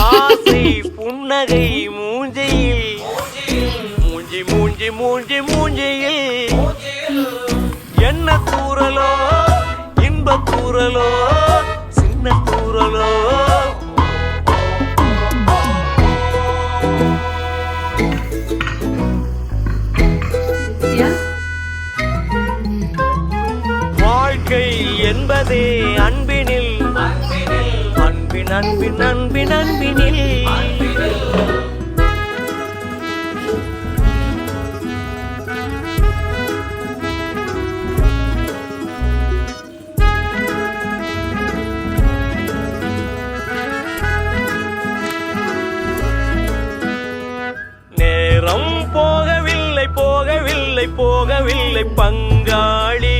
ஆசை புன்னகை மூஞ்சையில் மூஞ்சி மூஞ்சி மூஞ்சி மூஞ்சியில் என்ன தூரலோ இன்ப தூரலோ சின்ன தூரலோ வாழ்க்கை என்பதே அன்பினில் அன்பின் அன்பின் அன்பின் அன்பினில் நேரம் போகவில்லை போகவில்லை போகவில்லை பங்காளி